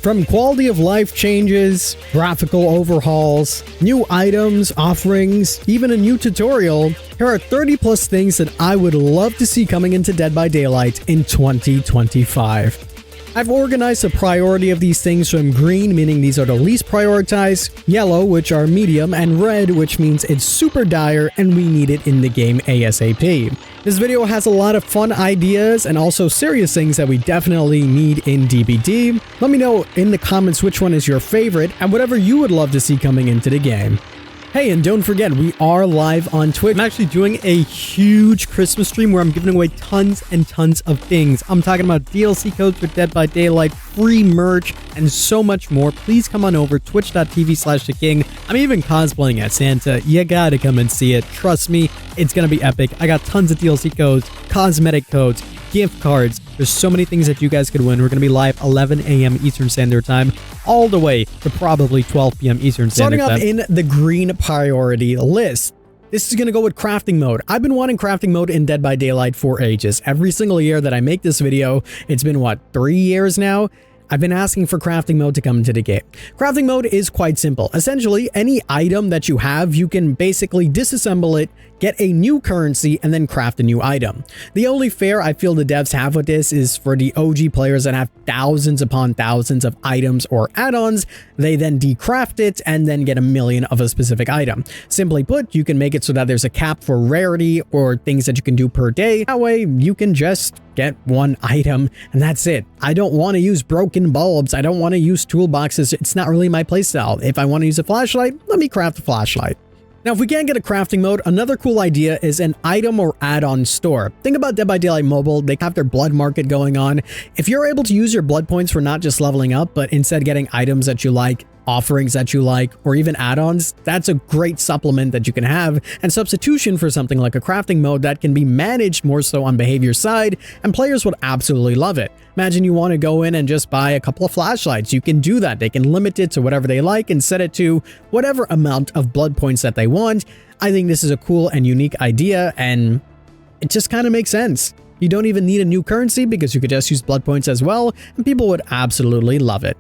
From quality of life changes, graphical overhauls, new items, offerings, even a new tutorial, here are 30 plus things that I would love to see coming into Dead by Daylight in 2025. I've organized a priority of these things from green, meaning these are the least prioritized, yellow, which are medium, and red, which means it's super dire and we need it in the game ASAP. This video has a lot of fun ideas and also serious things that we definitely need in DBD. Let me know in the comments which one is your favorite and whatever you would love to see coming into the game. Hey, and don't forget, we are live on Twitch. I'm actually doing a huge Christmas stream where I'm giving away tons and tons of things. I'm talking about DLC codes for Dead by Daylight, free merch, and so much more. Please come on over, twitch.tv/theking. I'm even cosplaying as Santa. You gotta come and see it. Trust me, it's gonna be epic. I got tons of DLC codes, cosmetic codes, gift cards. There's so many things that you guys could win. We're going to be live 11 a.m. Eastern Standard Time all the way to probably 12 p.m. Eastern Standard Time. Starting off in the green priority list. This is going to go with crafting mode. I've been wanting crafting mode in Dead by Daylight for ages. Every single year that I make this video, it's been what, 3 years now? I've been asking for crafting mode to come into the game. Crafting mode is quite simple. Essentially, any item that you have, you can basically disassemble it, get a new currency, and then craft a new item. The only fear I feel the devs have with this is for the OG players that have thousands upon thousands of items or add-ons, they then decraft it and then get a million of a specific item. Simply put, you can make it so that there's a cap for rarity or things that you can do per day. That way, you can just get one item and that's it. I don't want to use broken bulbs. I don't want to use toolboxes. It's not really my playstyle. If I want to use a flashlight, let me craft a flashlight. Now, if we can't get a crafting mode, another cool idea is an item or add-on store. Think about Dead by Daylight Mobile. They have their blood market going on. If you're able to use your blood points for not just leveling up, but instead getting items that you like, offerings that you like, or even add-ons, that's a great supplement that you can have and substitution for something like a crafting mode that can be managed more so on behavior side, and players would absolutely love it. Imagine you want to go in and just buy a couple of flashlights. You can do that. They can limit it to whatever they like and set it to whatever amount of blood points that they want. I think this is a cool and unique idea, and it just kind of makes sense. You don't even need a new currency because you could just use blood points as well, and people would absolutely love it.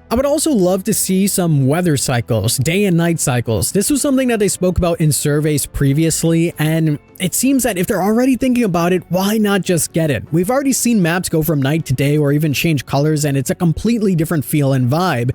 I would also love to see some weather cycles, day and night cycles. This was something that they spoke about in surveys previously, and it seems that if they're already thinking about it, why not just get it? We've already seen maps go from night to day or even change colors, and it's a completely different feel and vibe.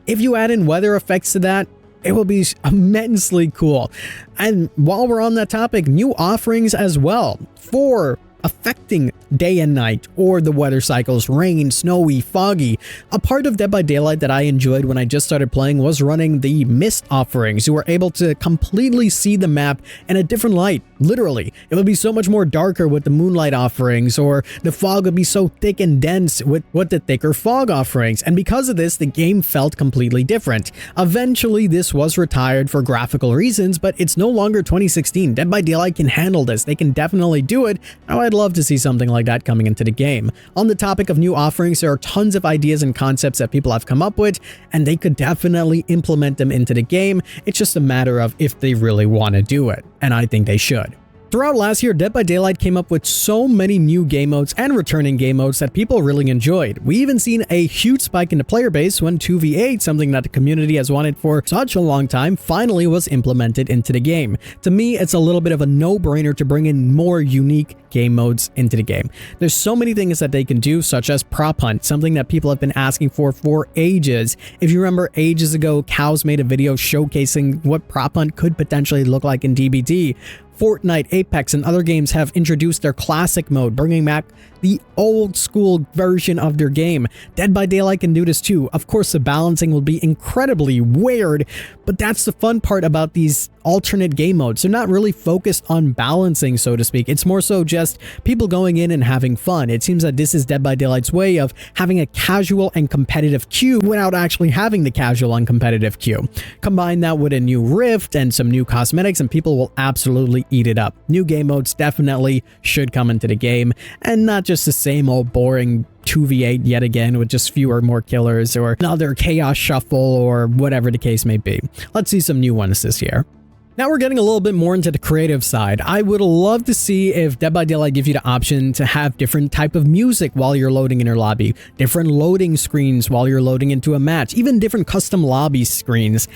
If you add in weather effects to that, it will be immensely cool. And while we're on that topic, new offerings as well for affecting day and night or the weather cycles, rain, snowy, foggy. A part of Dead by Daylight that I enjoyed when I just started playing was running the mist offerings. You were able to completely see the map in a different light, literally. It would be so much more darker with the moonlight offerings, or the fog would be so thick and dense with the thicker fog offerings. And because of this, the game felt completely different. Eventually, this was retired for graphical reasons, but it's no longer 2016. Dead by Daylight can handle this. They can definitely do it. Now, I'd love to see something like that coming into the game. On the topic of new offerings, there are tons of ideas and concepts that people have come up with, and they could definitely implement them into the game. It's just a matter of if they really want to do it, and I think they should. Throughout last year, Dead by Daylight came up with so many new game modes and returning game modes that people really enjoyed. We even seen a huge spike in the player base when 2v8, something that the community has wanted for such a long time, finally was implemented into the game. To me, it's a little bit of a no-brainer to bring in more unique game modes into the game. There's so many things that they can do, such as prop hunt, something that people have been asking for ages. If you remember ages ago, Cows made a video showcasing what prop hunt could potentially look like in DBD. Fortnite, Apex, and other games have introduced their classic mode, bringing back the old school version of their game. Dead by Daylight can do this too. Of course, the balancing will be incredibly weird, but that's the fun part about these alternate game modes. They're not really focused on balancing, so to speak. It's more so just people going in and having fun. It seems that this is Dead by Daylight's way of having a casual and competitive queue without actually having the casual and competitive queue. Combine that with a new rift and some new cosmetics, and people will absolutely eat it up. New game modes definitely should come into the game, and not just the same old boring 2v8 yet again with just fewer more killers or another chaos shuffle or whatever the case may be. Let's see some new ones this year. Now we're getting a little bit more into the creative side. I would love to see if Dead by Daylight gives you the option to have different type of music while you're loading in your lobby, different loading screens while you're loading into a match, even different custom lobby screens.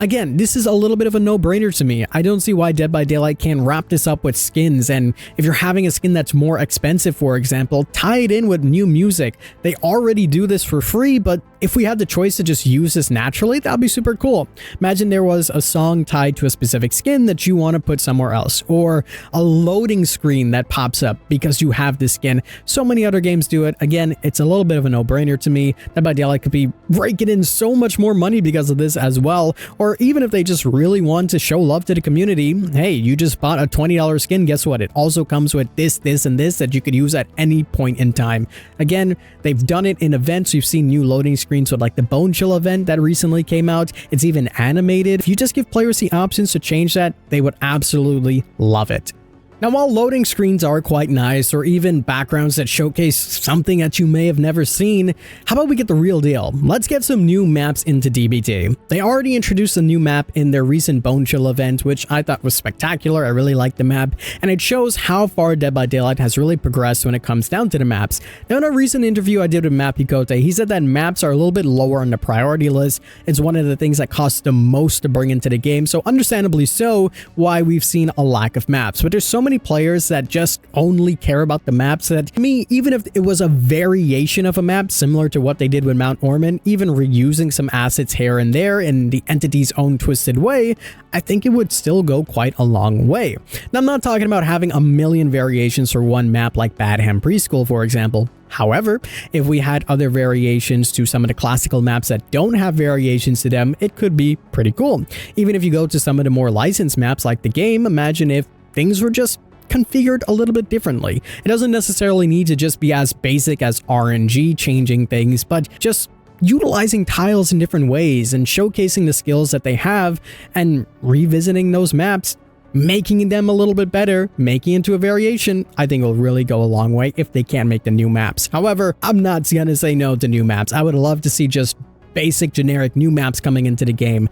Again, this is a little bit of a no-brainer to me. I don't see why Dead by Daylight can't wrap this up with skins, and if you're having a skin that's more expensive, for example, tie it in with new music. They already do this for free, but if we had the choice to just use this naturally, that'd be super cool. Imagine there was a song tied to a specific skin that you want to put somewhere else, or a loading screen that pops up because you have this skin. So many other games do it. Again, it's a little bit of a no-brainer to me. Dead by Daylight could be raking in so much more money because of this as well. Or even if they just really want to show love to the community, hey, you just bought a $20 skin, guess what? It also comes with this, and this that you could use at any point in time. Again, they've done it in events. You've seen new loading screens with like the Bone Chill event that recently came out. It's even animated. If you just give players the options to change that, they would absolutely love it. Now, while loading screens are quite nice, or even backgrounds that showcase something that you may have never seen, how about we get the real deal? Let's get some new maps into DBD. They already introduced a new map in their recent Bone Chill event, which I thought was spectacular. I really liked the map, and it shows how far Dead by Daylight has really progressed when it comes down to the maps. Now, in a recent interview I did with Matt Picote, he said that maps are a little bit lower on the priority list. It's one of the things that costs the most to bring into the game, so understandably so, why we've seen a lack of maps. But there's so many players that just only care about the maps that, to me, even if it was a variation of a map similar to what they did with Mount Ormond, even reusing some assets here and there in the entity's own twisted way, I think it would still go quite a long way. Now, I'm not talking about having a million variations for one map like Badham Preschool, for example. However, if we had other variations to some of the classical maps that don't have variations to them, it could be pretty cool. Even if you go to some of the more licensed maps like the game, imagine if things were just configured a little bit differently. It doesn't necessarily need to just be as basic as RNG changing things, but just utilizing tiles in different ways and showcasing the skills that they have and revisiting those maps, making them a little bit better, making into a variation. I think will really go a long way if they can make the new maps. However, I'm not gonna say no to new maps. I would love to see just basic generic new maps coming into the game.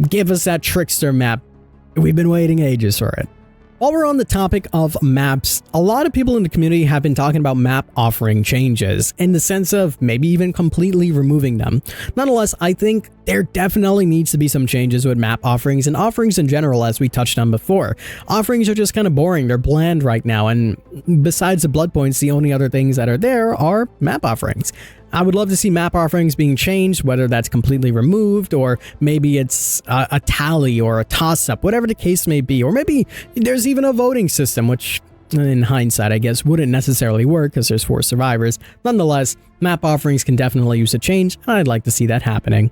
Give us that Trickster map. We've been waiting ages for it. While we're on the topic of maps, a lot of people in the community have been talking about map offering changes in the sense of maybe even completely removing them. Nonetheless, I think there definitely needs to be some changes with map offerings and offerings in general, as we touched on before. Offerings are just kind of boring. They're bland right now, and besides the blood points, the only other things that are there are map offerings. I would love to see map offerings being changed, whether that's completely removed or maybe it's a tally or a toss-up, whatever the case may be. Or maybe there's even a voting system, which in hindsight, I guess, wouldn't necessarily work because there's 4 survivors. Nonetheless, map offerings can definitely use a change, and I'd like to see that happening.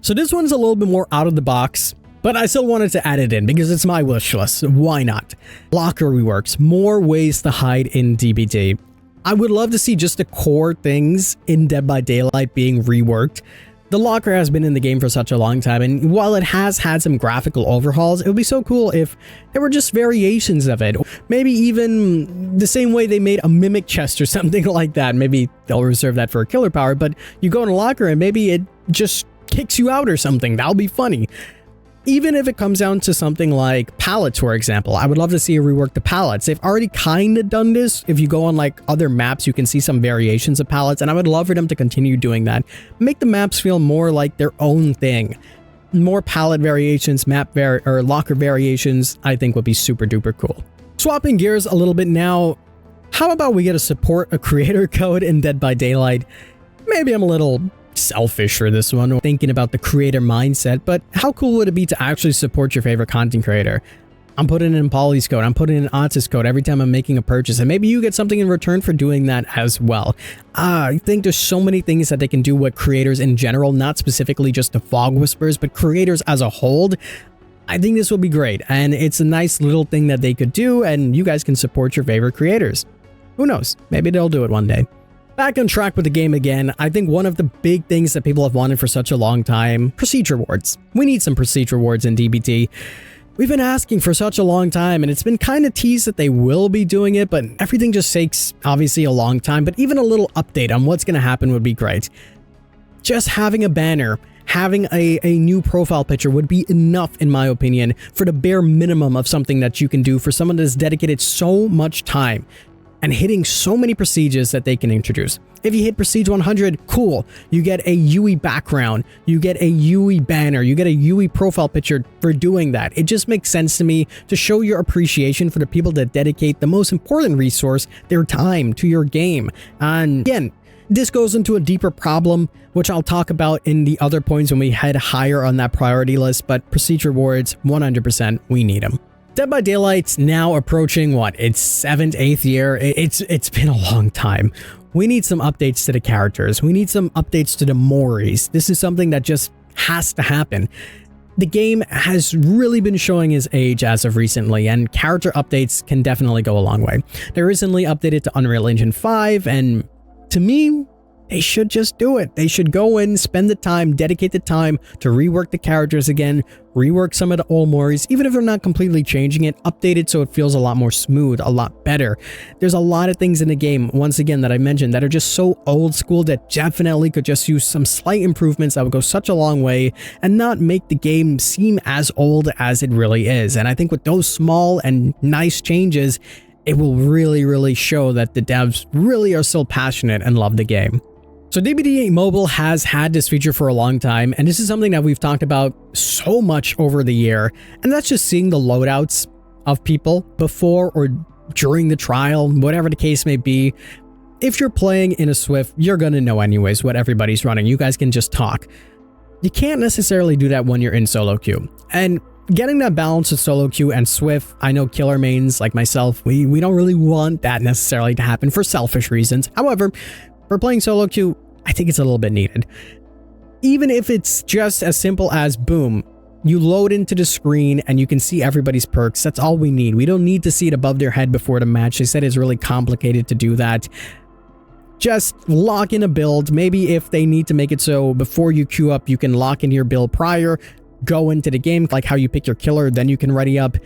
So this one's a little bit more out of the box, but I still wanted to add it in because it's my wish list. Why not? Locker reworks, more ways to hide in DBD. I would love to see just the core things in Dead by Daylight being reworked. The locker has been in the game for such a long time, and while it has had some graphical overhauls, it would be so cool if there were just variations of it. Maybe even the same way they made a mimic chest or something like that. Maybe they'll reserve that for a killer power, but you go in a locker and maybe it just kicks you out or something. That'll be funny. Even if it comes down to something like pallets, for example, I would love to see a rework the pallets. They've already kind of done this. If you go on like other maps, you can see some variations of pallets, and I would love for them to continue doing that. Make the maps feel more like their own thing. More pallet variations, or locker variations, I think would be super duper cool. Swapping gears a little bit now, how about we get a support a creator code in Dead by Daylight? Maybe I'm a little selfish for this one, or thinking about the creator mindset, but how cool would it be to actually support your favorite content creator? I'm putting in Polly's code, I'm putting in Otis code every time I'm making a purchase, and maybe you get something in return for doing that as well. I think there's so many things that they can do with creators in general, not specifically just the Fog Whispers, but creators as a whole. I think this will be great, and it's a nice little thing that they could do, and you guys can support your favorite creators. Who knows? Maybe they'll do it one day. Back on track with the game again, I think one of the big things that people have wanted for such a long time, procedure rewards. We need some procedure rewards in DBT. We've been asking for such a long time, and it's been kind of teased that they will be doing it, but everything just takes, obviously, a long time. But even a little update on what's going to happen would be great. Just having a banner, having a new profile picture would be enough, in my opinion, for the bare minimum of something that you can do for someone that's dedicated so much time and hitting so many prestiges that they can introduce. If you hit Prestige 100, cool. You get a UE background, you get a UE banner, you get a UE profile picture for doing that. It just makes sense to me to show your appreciation for the people that dedicate the most important resource, their time, to your game. And again, this goes into a deeper problem, which I'll talk about in the other points when we head higher on that priority list, but Prestige rewards, 100%, we need them. Dead by Daylight's now approaching its 7th, 8th year. It's been a long time. We need some updates to the characters. We need some updates to the Moris. This is something that just has to happen. The game has really been showing its age as of recently, and character updates can definitely go a long way. They recently updated to Unreal Engine 5, and to me, they should just do it. They should go in, spend the time, dedicate the time to rework the characters again, rework some of the old Moris, even if they're not completely changing it, update it so it feels a lot more smooth, a lot better. There's a lot of things in the game, once again, that I mentioned that are just so old school that definitely could just use some slight improvements that would go such a long way and not make the game seem as old as it really is. And I think with those small and nice changes, it will really show that the devs really are still passionate and love the game. So DBD Mobile has had this feature for a long time, and this is something that we've talked about so much over the year, and that's just seeing the loadouts of people before or during the trial, whatever the case may be. If you're playing in a Swift, you're gonna know anyways what everybody's running. You guys can just talk. You can't necessarily do that when you're in solo queue, and getting that balance of solo queue and Swift, I know killer mains like myself, we don't really want that necessarily to happen for selfish reasons. However, for playing solo queue, I think it's a little bit needed. Even if it's just as simple as boom, you load into the screen and you can see everybody's perks. That's all we need. We don't need to see it above their head before the match. They said it's really complicated to do that. Just lock in a build. Maybe if they need to make it so before you queue up, you can lock in your build prior, go into the game, like how you pick your killer, then you can ready up.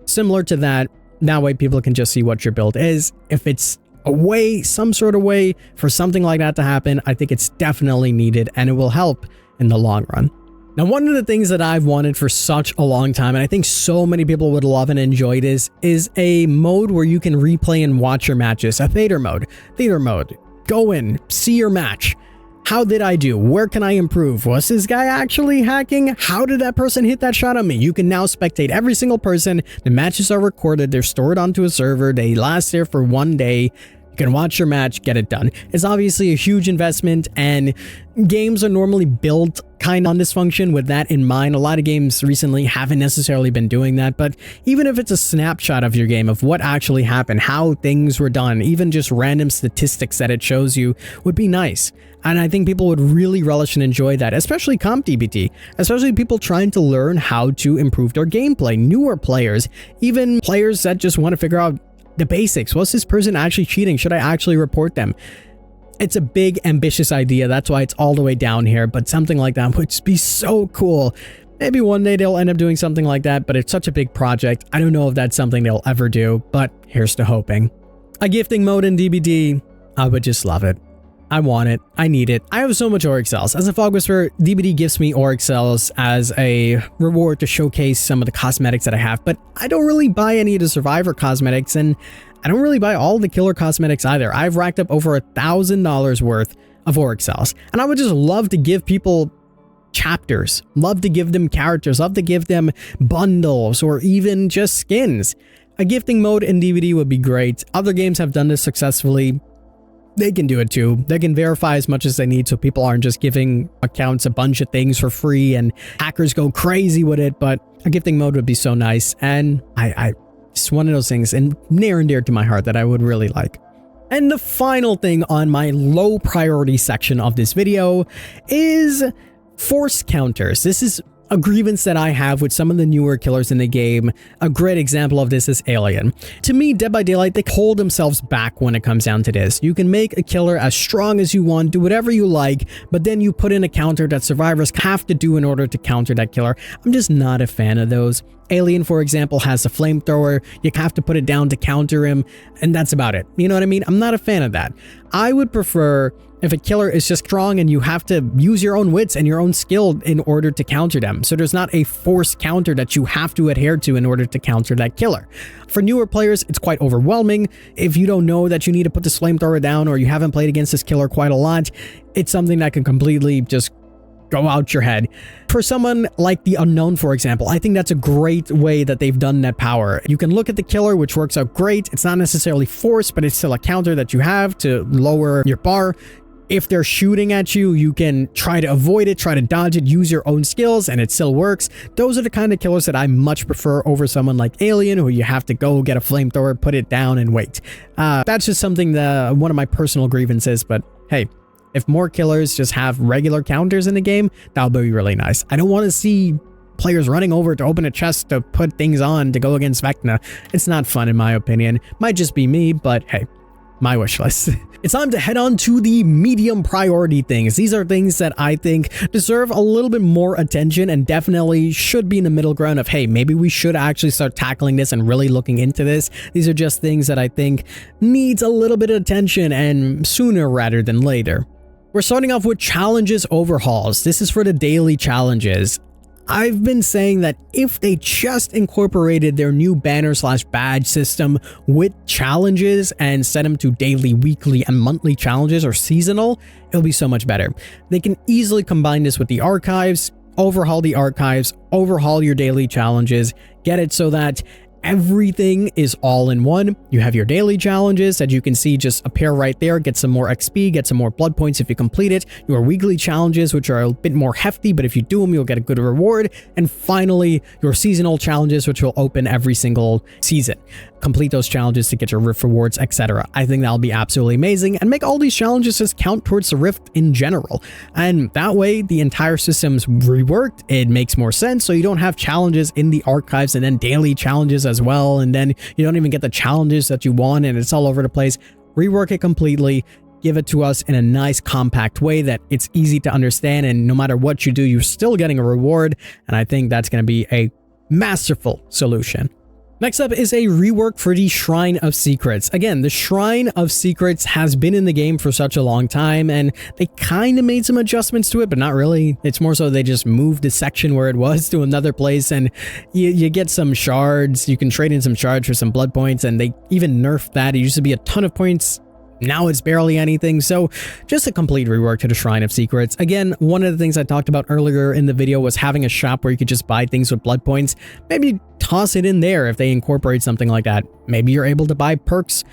Similar to that. That way people can just see what your build is. If it's a way, some sort of way for something like that to happen, I think it's definitely needed and it will help in the long run. Now, one of the things that I've wanted for such a long time, and I think so many people would love and enjoy this, is a mode where you can replay and watch your matches, a theater mode. Theater mode. Go in, see your match. How did I do? Where can I improve? Was this guy actually hacking? How did that person hit that shot on me? You can now spectate every single person. The matches are recorded. They're stored onto a server. They last there for 1 day. You can watch your match, get it done. It's obviously a huge investment, and games are normally built kind of on this function with that in mind. A lot of games recently haven't necessarily been doing that, but even if it's a snapshot of your game, of what actually happened, how things were done, even just random statistics that it shows you would be nice. And I think people would really relish and enjoy that, especially comp DBT, especially people trying to learn how to improve their gameplay, newer players, even players that just want to figure out the basics. Was this person actually cheating? Should I actually report them? It's a big, ambitious idea. That's why it's all the way down here, but something like that would be so cool. Maybe one day they'll end up doing something like that, but it's such a big project. I don't know if that's something they'll ever do, but here's to hoping. A gifting mode in DBD, I would just love it. I want it. I need it. I have so much Auric cells. As a Fog Whisperer, DBD gives me Auric cells as a reward to showcase some of the cosmetics that I have, but I don't really buy any of the Survivor cosmetics, and I don't really buy all the killer cosmetics either. I've racked up over $1,000 worth of Auric cells, and I would just love to give people chapters, love to give them characters, love to give them bundles, or even just skins. A gifting mode in DBD would be great. Other games have done this successfully. They can do it too. They can verify as much as they need so people aren't just giving accounts a bunch of things for free and hackers go crazy with it, but a gifting mode would be so nice, and it's one of those things and near and dear to my heart that I would really like. And the final thing on my low priority section of this video is force counters. This is a grievance that I have with some of the newer killers in the game. A great example of this is Alien. To me, Dead by Daylight, they hold themselves back when it comes down to this. You can make a killer as strong as you want, do whatever you like, but then you put in a counter that survivors have to do in order to counter that killer. I'm just not a fan of those. Alien, for example, has a flamethrower. You have to put it down to counter him, and that's about it. You know what I mean? I'm not a fan of that. I would prefer if a killer is just strong and you have to use your own wits and your own skill in order to counter them. So there's not a forced counter that you have to adhere to in order to counter that killer. For newer players, it's quite overwhelming. If you don't know that you need to put this flamethrower down or you haven't played against this killer quite a lot, it's something that can completely just go out your head. For someone like the Unknown, for example, I think that's a great way that they've done that power. You can look at the killer, which works out great. It's not necessarily forced, but it's still a counter that you have to lower your bar. If they're shooting at you, you can try to avoid it, try to dodge it, use your own skills, and it still works. Those are the kind of killers that I much prefer over someone like Alien, who you have to go get a flamethrower, put it down, and wait. That's just something that one of my personal grievances, but hey, if more killers just have regular counters in the game, that'll be really nice. I don't want to see players running over to open a chest to put things on to go against Vecna. It's not fun in my opinion. Might just be me, but hey, my wish list. It's time to head on to the medium priority things. These are things that I think deserve a little bit more attention and definitely should be in the middle ground of, hey, maybe we should actually start tackling this and really looking into this. These are just things that I think needs a little bit of attention and sooner rather than later. We're starting off with challenges overhauls. This is for the daily challenges. I've been saying that if they just incorporated their new banner/badge system with challenges and set them to daily, weekly, and monthly challenges or seasonal, it'll be so much better. They can easily combine this with the archives, overhaul the archives, overhaul your daily challenges, get it so that everything is all in one. You have your daily challenges that you can see just appear right there, get some more XP, get some more blood points if you complete it, your weekly challenges, which are a bit more hefty, but if you do them, you'll get a good reward, and finally, your seasonal challenges, which will open every single season. Complete those challenges to get your Rift rewards, etc. I think that'll be absolutely amazing, and make all these challenges just count towards the Rift in general. And that way, the entire system's reworked, it makes more sense, so you don't have challenges in the archives and then daily challenges as well, and then you don't even get the challenges that you want, and it's all over the place. Rework it completely, give it to us in a nice compact way that it's easy to understand, and no matter what you do, you're still getting a reward, and I think that's going to be a masterful solution. Next up is a rework for the Shrine of Secrets. Again, the Shrine of Secrets has been in the game for such a long time, and they kind of made some adjustments to it, but not really. It's more so they just moved the section where it was to another place, and you get some shards. You can trade in some shards for some blood points, and they even nerfed that. It used to be a ton of points. Now it's barely anything, so just a complete rework to the Shrine of Secrets. Again, one of the things I talked about earlier in the video was having a shop where you could just buy things with blood points. Maybe toss it in there if they incorporate something like that. Maybe you're able to buy perks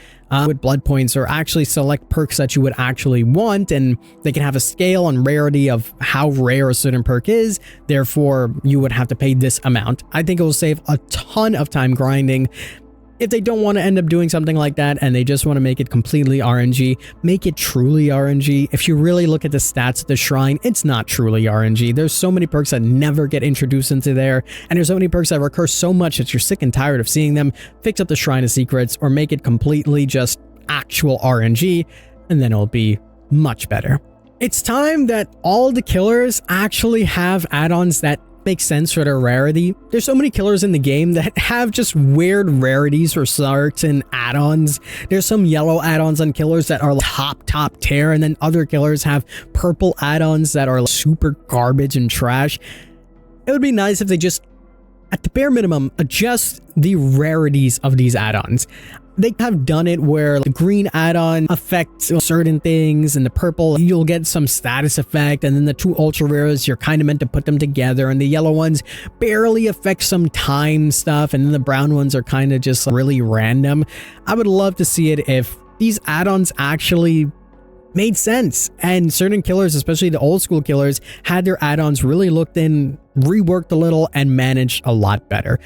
with blood points, or actually select perks that you would actually want, and they can have a scale and rarity of how rare a certain perk is. Therefore, you would have to pay this amount. I think it will save a ton of time grinding. If they don't want to end up doing something like that and they just want to make it completely RNG, make it truly RNG. If you really look at the stats of the Shrine, it's not truly RNG. There's so many perks that never get introduced into there, and there's so many perks that recur so much that you're sick and tired of seeing them. Fix up the Shrine of Secrets or make it completely just actual RNG, and then it'll be much better. It's time that all the killers actually have add-ons that makes sense for their rarity. There's so many killers in the game that have just weird rarities for certain add-ons. There's some yellow add-ons on killers that are top tier, and then other killers have purple add-ons that are super garbage and trash. It would be nice if they just, at the bare minimum, adjust the rarities of these add-ons. They have done it where the green add-on affects certain things, and the purple, you'll get some status effect, and then the two ultra rares, you're kind of meant to put them together, and the yellow ones barely affect some time stuff, and then the brown ones are kind of just really random. I would love to see it if these add-ons actually made sense, and certain killers, especially the old school killers, had their add-ons really looked in, reworked a little, and managed a lot better.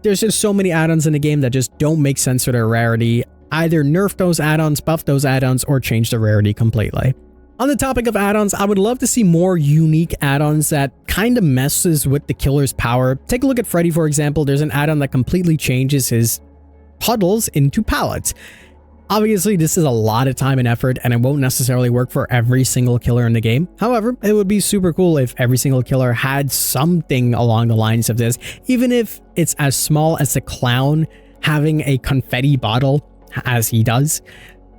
There's just so many add-ons in the game that just don't make sense for their rarity. Either nerf those add-ons, buff those add-ons, or change the rarity completely. On the topic of add-ons, I would love to see more unique add-ons that kind of messes with the killer's power. Take a look at Freddy, for example. There's an add-on that completely changes his puddles into pallets. Obviously, this is a lot of time and effort, and it won't necessarily work for every single killer in the game. However, it would be super cool if every single killer had something along the lines of this, even if it's as small as a clown having a confetti bottle, as he does.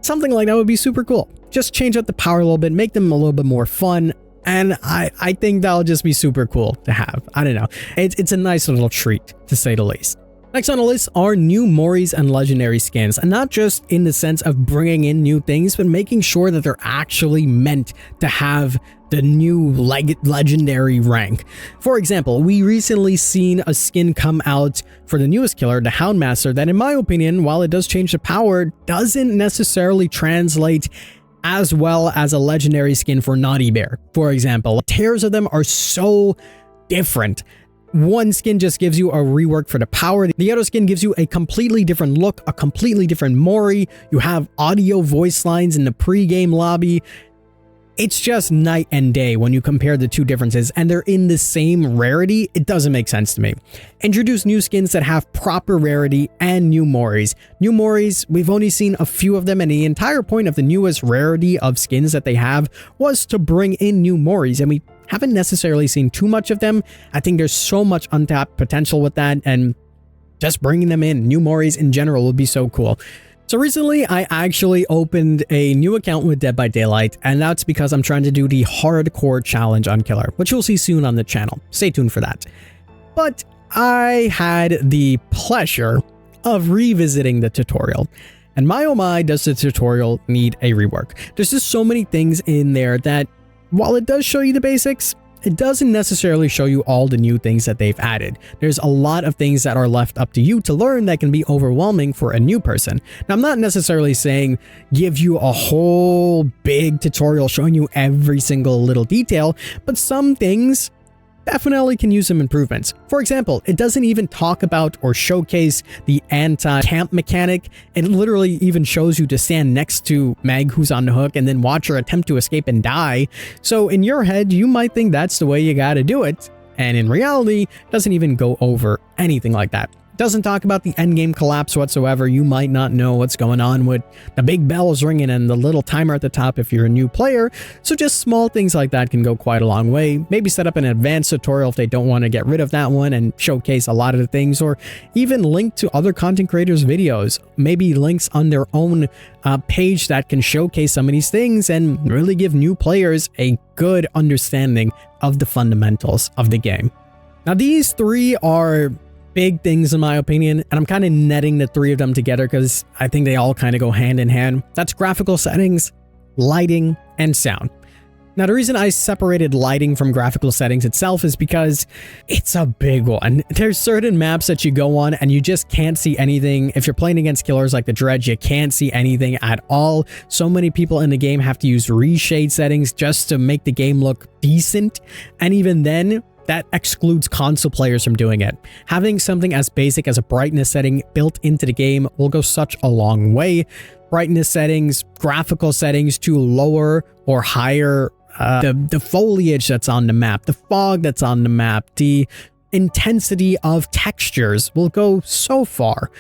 Something like that would be super cool. just change up the power a little bit, make them a little bit more fun. And I think that'll just be super cool to have. I don't know. It's a nice little treat, to say the least. Next on the list are new Moris and legendary skins, and not just in the sense of bringing in new things, but making sure that they're actually meant to have the new legendary rank. For example, we recently seen a skin come out for the newest killer, the Houndmaster, that in my opinion, while it does change the power, doesn't necessarily translate as well as a legendary skin for Naughty Bear. For example, tears of them are so different. One skin just gives you a rework for the power. The other skin gives you a completely different look, a completely different Mori. You have audio voice lines in the pre-game lobby. It's just night and day when you compare the two differences, and they're in the same rarity. It doesn't make sense to me. Introduce new skins that have proper rarity and new Moris. New Moris, we've only seen a few of them, and the entire point of the newest rarity of skins that they have was to bring in new Moris, and we haven't necessarily seen too much of them. I think there's so much untapped potential with that, and just bringing them in, new Moris in general, would be so cool. So recently, I actually opened a new account with Dead by Daylight, and that's because I'm trying to do the hardcore challenge on Killer, which you'll see soon on the channel. Stay tuned for that. But I had the pleasure of revisiting the tutorial, and my oh my, does the tutorial need a rework. There's just so many things in there that, while it does show you the basics, it doesn't necessarily show you all the new things that they've added. There's a lot of things that are left up to you to learn that can be overwhelming for a new person. Now, I'm not necessarily saying give you a whole big tutorial showing you every single little detail, but some things definitely can use some improvements. For example, it doesn't even talk about or showcase the anti-camp mechanic. It literally even shows you to stand next to Meg, who's on the hook, and then watch her attempt to escape and die. So in your head, you might think that's the way you gotta do it, and in reality, it doesn't even go over anything like that. Doesn't talk about the endgame collapse whatsoever. You might not know what's going on with the big bells ringing and the little timer at the top if you're a new player. So just small things like that can go quite a long way. Maybe set up an advanced tutorial if they don't want to get rid of that one and showcase a lot of the things, or even link to other content creators' videos. Maybe links on their own page that can showcase some of these things and really give new players a good understanding of the fundamentals of the game. Now, these three are big things in my opinion, and I'm kind of netting the three of them together because I think they all kind of go hand in hand. That's graphical settings, lighting, and sound. Now, the reason I separated lighting from graphical settings itself is because it's a big one. There's certain maps that you go on and you just can't see anything. If you're playing against killers like the Dredge, you can't see anything at all. So many people in the game have to use reshade settings just to make the game look decent, and even then, that excludes console players from doing it. Having something as basic as a brightness setting built into the game will go such a long way. Brightness settings, graphical settings to lower or higher the foliage that's on the map, the fog that's on the map, the intensity of textures will go so far.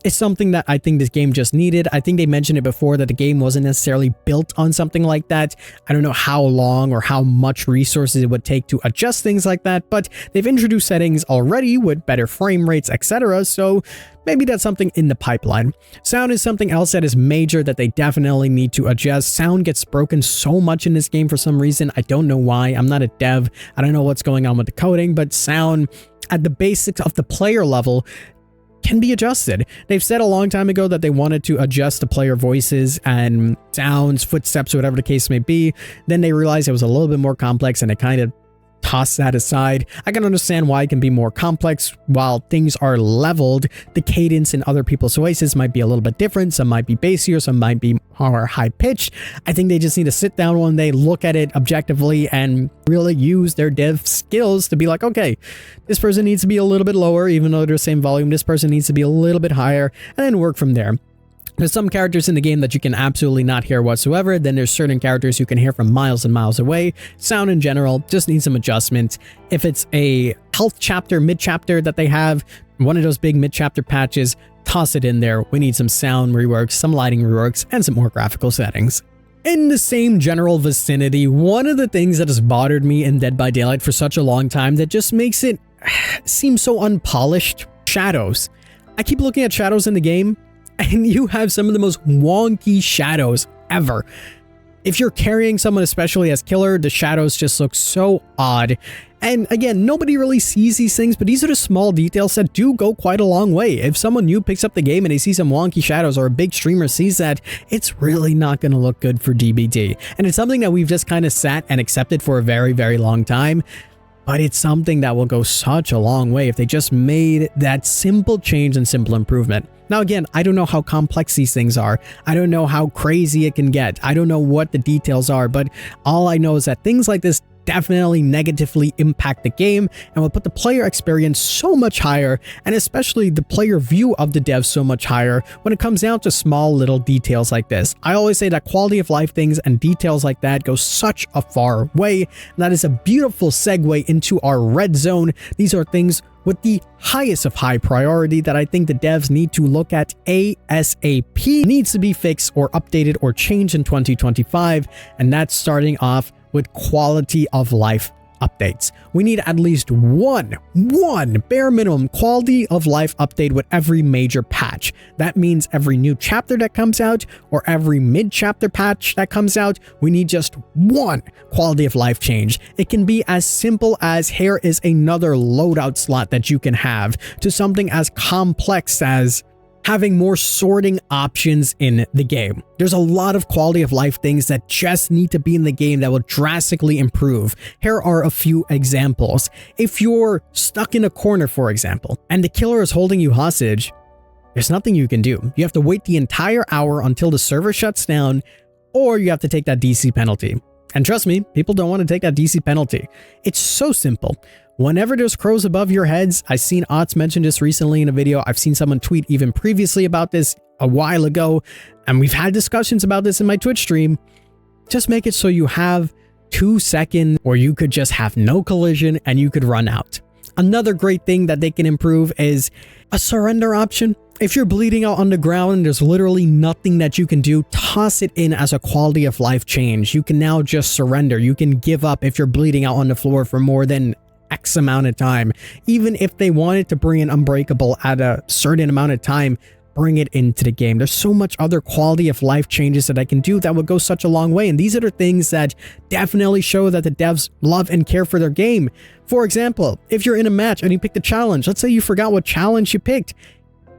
It's something that I think this game just needed. I think they mentioned it before that the game wasn't necessarily built on something like that. I don't know how long or how much resources it would take to adjust things like that, but they've introduced settings already with better frame rates, etc. So maybe that's something in the pipeline. Sound is something else that is major that they definitely need to adjust. Sound gets broken so much in this game for some reason. I don't know why. I'm not a dev. I don't know what's going on with the coding, but sound at the basics of the player level can be adjusted. They've said a long time ago that they wanted to adjust the player voices and sounds, footsteps, whatever the case may be. Then they realized it was a little bit more complex and they kind of toss that aside. I can understand why it can be more complex. While things are leveled, the cadence in other people's voices might be a little bit different. Some might be bassier, some might be more high-pitched. I think they just need to sit down one day, look at it objectively, and really use their dev skills to be like, okay, this person needs to be a little bit lower, even though they're the same volume. This person needs to be a little bit higher, and then work from there. There's some characters in the game that you can absolutely not hear whatsoever. Then there's certain characters you can hear from miles and miles away. Sound in general just needs some adjustment. If it's a health chapter, mid-chapter that they have, one of those big mid-chapter patches, toss it in there. We need some sound reworks, some lighting reworks, and some more graphical settings. In the same general vicinity, one of the things that has bothered me in Dead by Daylight for such a long time that just makes it seem so unpolished, shadows. I keep looking at shadows in the game, and you have some of the most wonky shadows ever. If you're carrying someone, especially as killer, the shadows just look so odd. And again, nobody really sees these things, but these are the small details that do go quite a long way. If someone new picks up the game and they see some wonky shadows, or a big streamer sees that, it's really not going to look good for DBD. And it's something that we've just kind of sat and accepted for a very, very long time. But it's something that will go such a long way if they just made that simple change and simple improvement. Now again, I don't know how complex these things are. I don't know how crazy it can get. I don't know what the details are, but all I know is that things like this definitely negatively impact the game and will put the player experience so much higher, and especially the player view of the devs so much higher when it comes down to small little details like this. I always say that quality of life things and details like that go such a far way, and that is a beautiful segue into our red zone. These are things with the highest of high priority that I think the devs need to look at ASAP, needs to be fixed or updated or changed in 2025, and that's starting off with quality of life updates. We need at least one bare minimum quality of life update with every major patch. That means every new chapter that comes out or every mid-chapter patch that comes out, we need just one quality of life change. It can be as simple as here is another loadout slot that you can have, to something as complex as having more sorting options in the game. There's a lot of quality of life things that just need to be in the game that will drastically improve. Here are a few examples. If you're stuck in a corner, for example, and the killer is holding you hostage, there's nothing you can do. You have to wait the entire hour until the server shuts down, or you have to take that DC penalty. And trust me, people don't want to take that DC penalty. It's so simple. Whenever there's crows above your heads, I've seen Otts mention this recently in a video. I've seen someone tweet even previously about this a while ago, and we've had discussions about this in my Twitch stream. Just make it so you have 2 seconds, or you could just have no collision and you could run out. Another great thing that they can improve is a surrender option. If you're bleeding out on the ground and there's literally nothing that you can do, toss it in as a quality of life change. You can now just surrender. You can give up if you're bleeding out on the floor for more than X amount of time. Even if they wanted to bring in Unbreakable at a certain amount of time, bring it into the game. There's so much other quality of life changes that I can do that would go such a long way. And these are the things that definitely show that the devs love and care for their game. For example, if you're in a match and you picked a challenge, let's say you forgot what challenge you picked.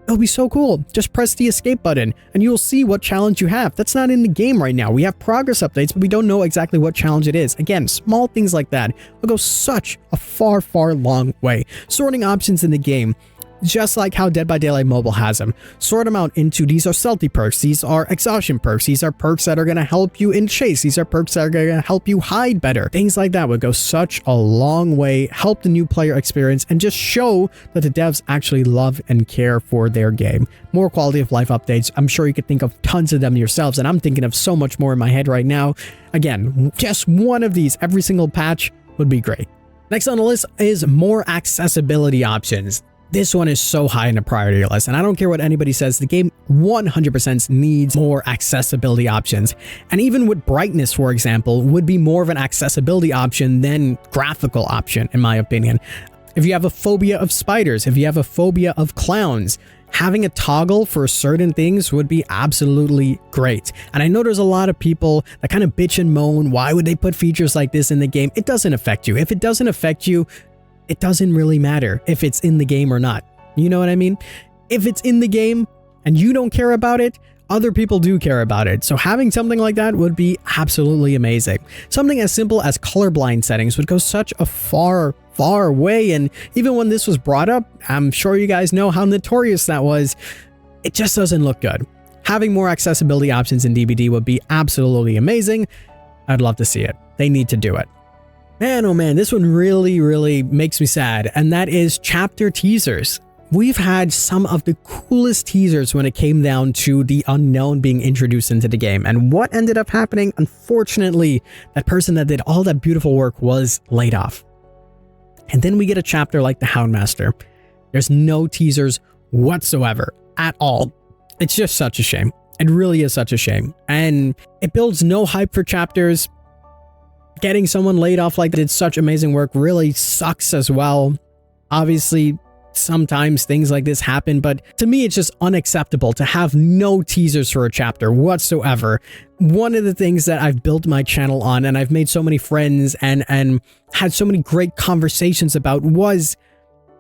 It'll be so cool. Just press the escape button and you'll see what challenge you have. That's not in the game right now. We have progress updates, but we don't know exactly what challenge it is. Again, small things like that will go such a far, far long way. Sorting options in the game, just like how Dead by Daylight Mobile has them. Sort them out into, these are stealthy perks, these are exhaustion perks, these are perks that are going to help you in chase, these are perks that are going to help you hide better. Things like that would go such a long way, help the new player experience, and just show that the devs actually love and care for their game. More quality of life updates. I'm sure you could think of tons of them yourselves, and I'm thinking of so much more in my head right now. Again, just one of these every single patch would be great. Next on the list is more accessibility options. This one is so high in the priority list, and I don't care what anybody says, the game 100% needs more accessibility options. And even with brightness, for example, would be more of an accessibility option than graphical option, in my opinion. If you have a phobia of spiders, if you have a phobia of clowns, having a toggle for certain things would be absolutely great. And I know there's a lot of people that kind of bitch and moan, why would they put features like this in the game? It doesn't affect you. If it doesn't affect you, it doesn't really matter if it's in the game or not. You know what I mean? If it's in the game and you don't care about it, other people do care about it. So having something like that would be absolutely amazing. Something as simple as colorblind settings would go such a far way. And even when this was brought up, I'm sure you guys know how notorious that was. It just doesn't look good. Having more accessibility options in DBD would be absolutely amazing. I'd love to see it. They need to do it. Man, oh man, this one really makes me sad, and that is chapter teasers. We've had some of the coolest teasers when it came down to the unknown being introduced into the game, and what ended up happening, unfortunately, that person that did all that beautiful work was laid off. And then we get a chapter like the Houndmaster. There's no teasers whatsoever at all. It's just such a shame. It really is such a shame, and it builds no hype for chapters. Getting someone laid off like that did such amazing work really sucks as well. Obviously, sometimes things like this happen, but to me, it's just unacceptable to have no teasers for a chapter whatsoever. One of the things that I've built my channel on, and I've made so many friends and had so many great conversations about, was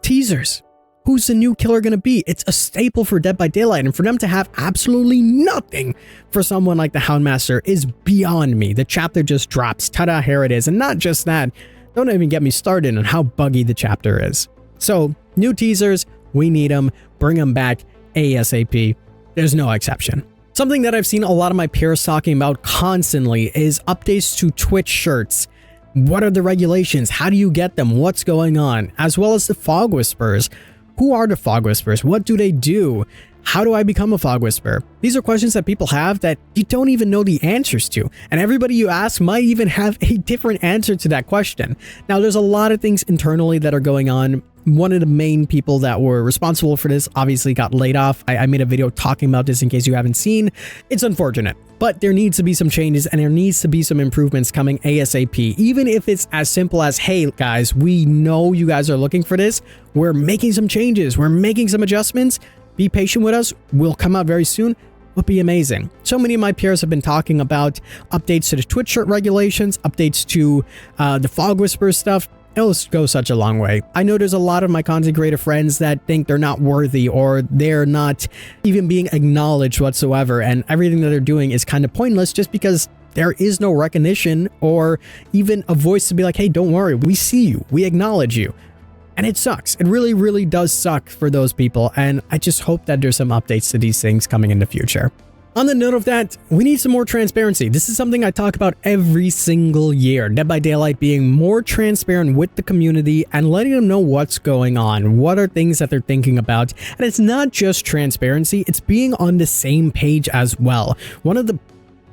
teasers. Who's the new killer going to be? It's a staple for Dead by Daylight, and for them to have absolutely nothing for someone like the Houndmaster is beyond me. The chapter just drops. Ta-da, here it is. And not just that, don't even get me started on how buggy the chapter is. So, new teasers, we need them. Bring them back ASAP. There's no exception. Something that I've seen a lot of my peers talking about constantly is updates to Twitch shirts. What are the regulations? How do you get them? What's going on? As well as the Fog Whisperers. Who are the Fog Whisperers? What do they do? How do I become a Fog Whisperer? These are questions that people have that you don't even know the answers to. And everybody you ask might even have a different answer to that question. Now, there's a lot of things internally that are going on. One of the main people that were responsible for this obviously got laid off. I made a video talking about this in case you haven't seen. It's unfortunate, but there needs to be some changes and there needs to be some improvements coming ASAP. Even if it's as simple as, hey guys, we know you guys are looking for this. We're making some changes. We're making some adjustments. Be patient with us. We'll come out very soon. Would be amazing. So many of my peers have been talking about updates to the Twitch shirt regulations, updates to the Fog Whisperer stuff. It'll go such a long way. I know there's a lot of my content creator friends that think they're not worthy or they're not even being acknowledged whatsoever, and everything that they're doing is kind of pointless just because there is no recognition or even a voice to be like, hey, don't worry, we see you, we acknowledge you. And it sucks. It really, really does suck for those people, and I just hope that there's some updates to these things coming in the future. On the note of that, we need some more transparency. This is something I talk about every single year. Dead by Daylight being more transparent with the community and letting them know what's going on, what are things that they're thinking about. And it's not just transparency, it's being on the same page as well. One of the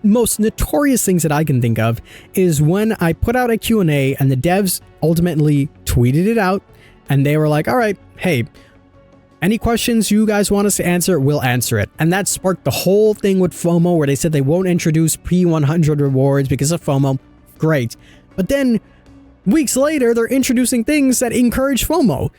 most notorious things that I can think of is when I put out a Q&A and the devs ultimately tweeted it out and they were like, all right, hey, any questions you guys want us to answer, we'll answer it. And that sparked the whole thing with FOMO where they said they won't introduce P100 rewards because of FOMO. Great. But then weeks later, they're introducing things that encourage FOMO.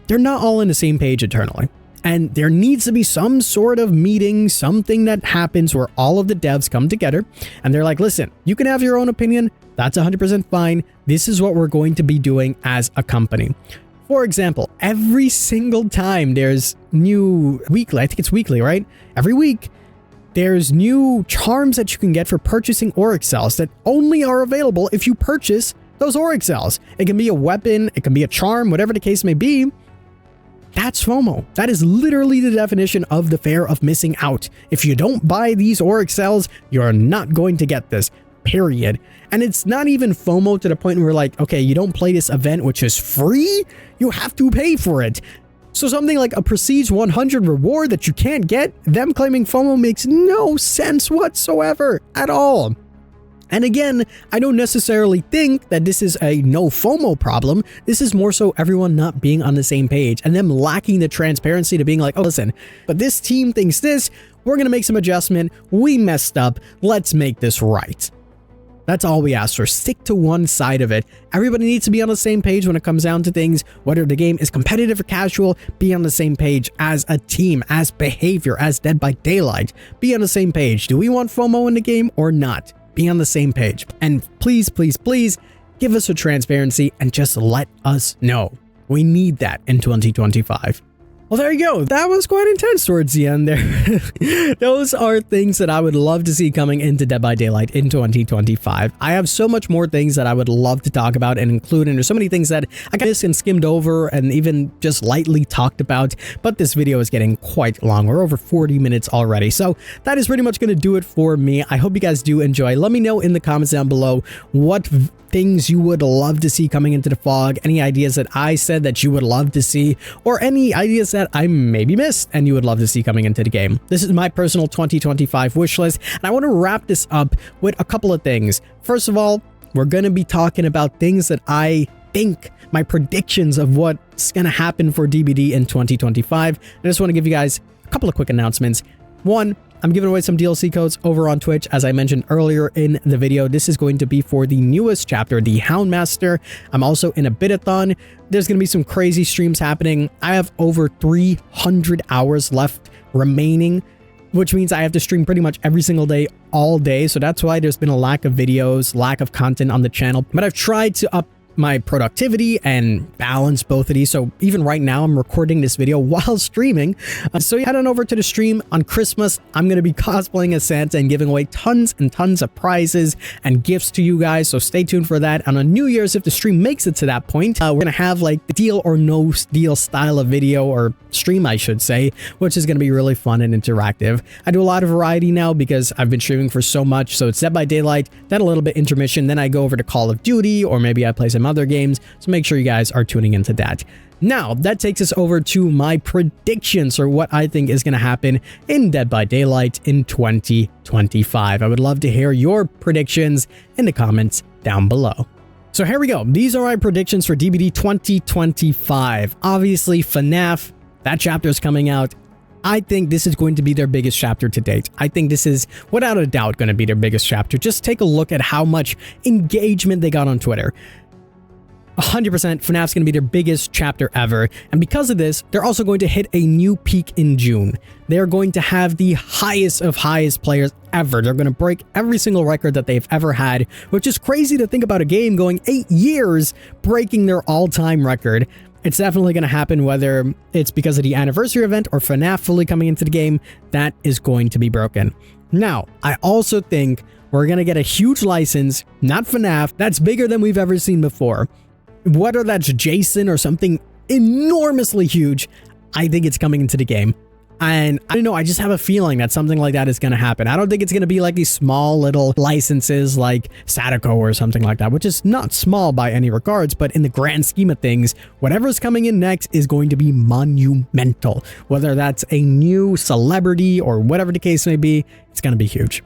They're not all on the same page internally. And there needs to be some sort of meeting, something that happens where all of the devs come together and they're like, listen, you can have your own opinion. That's 100% fine. This is what we're going to be doing as a company. For example, every single time there's new weekly, I think it's weekly, right? Every week, there's new charms that you can get for purchasing Auric cells that only are available if you purchase those Auric cells. It can be a weapon, it can be a charm, whatever the case may be. That's FOMO. That is literally the definition of the fear of missing out. If you don't buy these Auric cells, you're not going to get this. Period. And it's not even FOMO to the point where like, okay, you don't play this event, which is free, you have to pay for it. So something like a Prestige 100 reward that you can't get, them claiming FOMO makes no sense whatsoever at all. And again, I don't necessarily think that this is a no FOMO problem. This is more so everyone not being on the same page and them lacking the transparency to being like, oh, listen, but this team thinks this, we're going to make some adjustment. We messed up. Let's make this right. That's all we ask for. Stick to one side of it. Everybody needs to be on the same page when it comes down to things. Whether the game is competitive or casual, be on the same page as a team, as behavior, as Dead by Daylight. Be on the same page. Do we want FOMO in the game or not? Be on the same page. And please, please, please give us a transparency and just let us know. We need that in 2025. Well, there you go. That was quite intense towards the end there. Those are things that I would love to see coming into Dead by Daylight in 2025. I have so much more things that I would love to talk about and include, and there's so many things that I kind of skimmed over and even just lightly talked about, but this video is getting quite long. We're over 40 minutes already, so that is pretty much going to do it for me. I hope you guys do enjoy. Let me know in the comments down below what things you would love to see coming into the fog, any ideas that I said that you would love to see, or any ideas that I maybe missed and you would love to see coming into the game. This is my personal 2025 wish list, and I want to wrap this up with a couple of things. First of all, we're going to be talking about things that I think, my predictions of what's going to happen for DBD in 2025. I just want to give you guys a couple of quick announcements. One, I'm giving away some DLC codes over on Twitch. As I mentioned earlier in the video, this is going to be for the newest chapter, the Houndmaster. I'm also in a bit-a-thon. There's going to be some crazy streams happening. I have over 300 hours left remaining, which means I have to stream pretty much every single day, all day. So that's why there's been a lack of videos, lack of content on the channel. But I've tried to up my productivity and balance both of these. So even right now, I'm recording this video while streaming. So head on over to the stream on Christmas. I'm going to be cosplaying as Santa and giving away tons and tons of prizes and gifts to you guys. So stay tuned for that. And on New Year's, if the stream makes it to that point, we're going to have like the deal or no deal style of video or stream, I should say, which is going to be really fun and interactive. I do a lot of variety now because I've been streaming for so much. So it's Dead by Daylight, then a little bit intermission. Then I go over to Call of Duty, or maybe I play some other games. So make sure you guys are tuning into that. Now, that takes us over to my predictions, or what I think is going to happen in Dead by Daylight in 2025. I would love to hear your predictions in the comments down below. So here we go. These are my predictions for DBD 2025. Obviously, FNAF, that chapter is coming out. I think this is going to be their biggest chapter to date. I think this is, without a doubt, going to be their biggest chapter. Just take a look at how much engagement they got on Twitter. 100% FNAF's going to be their biggest chapter ever, and because of this, they're also going to hit a new peak in June. They're going to have the highest of highest players ever. They're going to break every single record that they've ever had, which is crazy to think about a game going 8 years breaking their all-time record. It's definitely going to happen, whether it's because of the anniversary event or FNAF fully coming into the game. That is going to be broken. Now, I also think we're going to get a huge license, not FNAF, that's bigger than we've ever seen before. Whether that's Jason or something enormously huge, I think it's coming into the game. And I don't know, I just have a feeling that something like that is going to happen. I don't think it's going to be like these small little licenses like Sadako or something like that, which is not small by any regards, but in the grand scheme of things, whatever's coming in next is going to be monumental. Whether that's a new celebrity or whatever the case may be, it's going to be huge.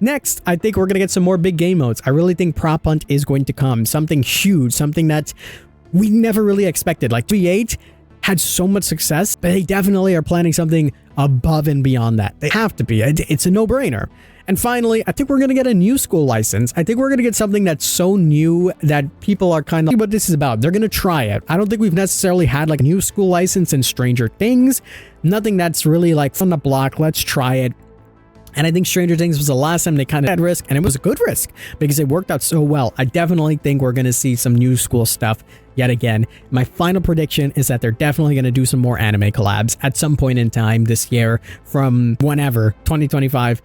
Next, I think we're going to get some more big game modes. I really think Prop Hunt is going to come. Something huge, something that we never really expected. Like V8 had so much success, but they definitely are planning something above and beyond that. They have to be. It's a no-brainer. And finally, I think we're going to get a new school license. I think we're going to get something that's so new that people are kind of what this is about. They're going to try it. I don't think we've necessarily had like a new school license in Stranger Things. Nothing that's really like from the block. Let's try it. And I think Stranger Things was the last time they kind of had risk, and it was a good risk because it worked out so well. I definitely think we're going to see some new school stuff yet again. My final prediction is that they're definitely going to do some more anime collabs at some point in time this year, from whenever, 2025.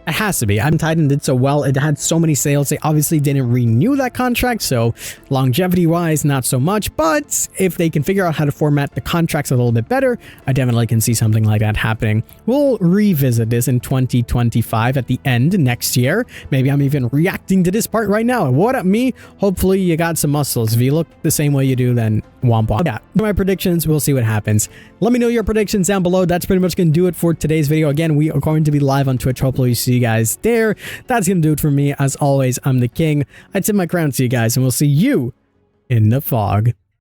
It has to be. Titan did so well. It had so many sales. They obviously didn't renew that contract, so longevity-wise, not so much. But if they can figure out how to format the contracts a little bit better, I definitely can see something like that happening. We'll revisit this in 2025 at the end next year. Maybe I'm even reacting to this part right now. What up, me? Hopefully you got some muscles. If you look the same way you do, then womp womp. Yeah, my predictions. We'll see what happens. Let me know your predictions down below. That's pretty much going to do it for today's video. Again, we are going to be live on Twitch. Hopefully you see you guys there. That's going to do it for me. As always, I'm the king. I tip my crown to you guys, and we'll see you in the fog.